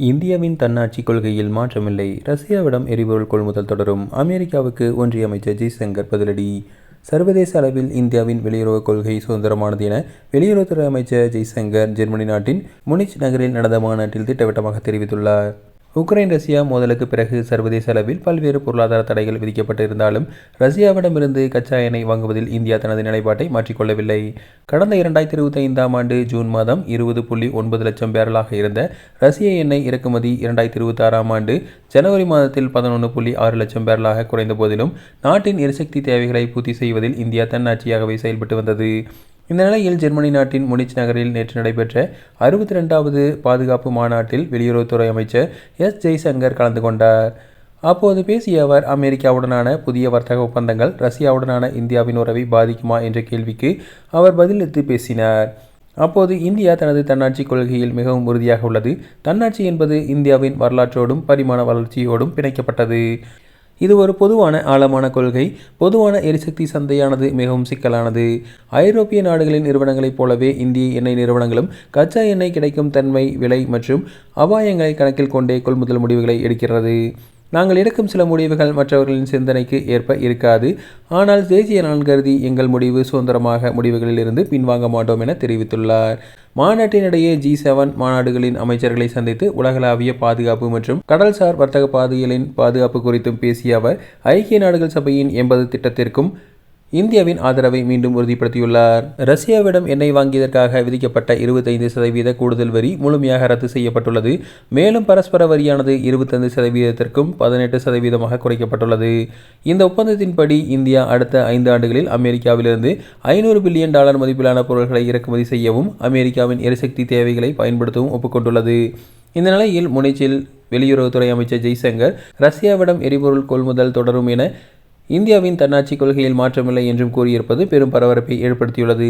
இந்தியாவின் தன்னாட்சி கொள்கையில் மாற்றமில்லை. ரஷ்யாவிடம் எரிபொருள் கொள்முதல் தொடரும். அமெரிக்காவுக்கு ஒன்றிய அமைச்சர் ஜெய்சங்கர் பதிலடி. சர்வதேச அளவில் இந்தியாவின் வெளியுறவுக் கொள்கை சுதந்திரமானது என வெளியுறவுத்துறை அமைச்சர் ஜெய்சங்கர் ஜெர்மனி நாட்டின் முனிச் நகரில் நடந்த மாநாட்டில் திட்டவட்டமாக தெரிவித்துள்ளார். உக்ரைன் ரஷ்யா மோதலுக்கு பிறகு சர்வதேச அளவில் பல்வேறு பொருளாதார தடைகள் விதிக்கப்பட்டிருந்தாலும் ரஷ்யாவிடமிருந்து கச்சா எண்ணெய் வாங்குவதில் இந்தியா தனது நிலைப்பாட்டை மாற்றிக்கொள்ளவில்லை. கடந்த 2025ஆம் ஆண்டு ஜூன் மாதம் 20.9 லட்சம் பேரலாக இருந்த ரஷ்ய எண்ணெய் இறக்குமதி 2026ஆம் ஆண்டு ஜனவரி மாதத்தில் 11.6 லட்சம் பேரலாக குறைந்த போதிலும் நாட்டின் எரிசக்தி தேவைகளை பூர்த்தி செய்வதில் இந்தியா தன்னாட்சியாகவே செயல்பட்டு வந்தது. இந்த நிலையில் ஜெர்மனி நாட்டின் முனிச் நகரில் நேற்று நடைபெற்ற 62வது பாதுகாப்பு மாநாட்டில் வெளியுறவுத்துறை அமைச்சர் ஜெய்சங்கர் கலந்து கொண்டார். அப்போது பேசிய அவர், அமெரிக்காவுடனான புதிய வர்த்தக ஒப்பந்தங்கள் ரஷ்யாவுடனான இந்தியாவின் உறவை பாதிக்குமா என்ற கேள்விக்கு அவர் பதிலளித்து பேசினார். அப்போது இந்தியா தனது தன்னாட்சி கொள்கையில் மிகவும் உறுதியாக உள்ளது. தன்னாட்சி என்பது இந்தியாவின் வரலாற்றோடும் பரிமாண வளர்ச்சியோடும் பிணைக்கப்பட்டது. இது ஒரு பொதுவான ஆழமான கொள்கை. பொதுவான எரிசக்தி சந்தையானது மிகவும் சிக்கலானது. ஐரோப்பிய நாடுகளின் நிறுவனங்களைப் போலவே இந்திய எண்ணெய் நிறுவனங்களும் கச்சா எண்ணெய் கிடைக்கும் தன்மை, விலை மற்றும் அபாயங்களை கணக்கில் கொண்டே கொள்முதல் முடிவுகளை எடுக்கிறது. நாங்கள் எடுக்கும் சில முடிவுகள் மற்றவர்களின் சிந்தனைக்கு ஏற்ப இருக்காது. ஆனால் தேசிய நலன் கருதி எங்கள் முடிவு சுதந்திரமாக முடிவுகளில் இருந்து பின்வாங்க மாட்டோம் என தெரிவித்துள்ளார். மாநாட்டினிடையே G7 மாநாடுகளின் அமைச்சர்களை சந்தித்து உலகளாவிய பாதுகாப்பு மற்றும் கடல்சார் வர்த்தக பாதைகளின் பாதுகாப்பு குறித்தும் பேசிய அவர், ஐக்கிய நாடுகள் சபையின் 80 திட்டத்திற்கும் இந்தியாவின் ஆதரவை மீண்டும் உறுதிப்படுத்தியுள்ளார். ரஷ்யாவிடம் எண்ணெய் வாங்கியதற்காக விதிக்கப்பட்ட 25% கூடுதல் வரி முழுமையாக ரத்து செய்யப்பட்டுள்ளது. மேலும் பரஸ்பர வரியானது 25%த்திற்கும் 18%ஆக குறைக்கப்பட்டுள்ளது. இந்த ஒப்பந்தத்தின்படி இந்தியா அடுத்த 5 ஆண்டுகளில் அமெரிக்காவிலிருந்து $500 பில்லியன் மதிப்பிலான பொருட்களை இறக்குமதி செய்யவும் அமெரிக்காவின் எரிசக்தி தேவைகளை பயன்படுத்தவும் ஒப்புக்கொண்டுள்ளது. இந்த நிலையில் முனிச்சில் வெளியுறவுத்துறை அமைச்சர் ஜெய்சங்கர் ரஷ்யாவிடம் எரிபொருள் கொள்முதல் தொடரும் என இந்தியாவின் தன்னாட்சி கொள்கையில் மாற்றமில்லை என்றும் கூறியிருப்பது பெரும் பரபரப்பை ஏற்படுத்தியுள்ளது.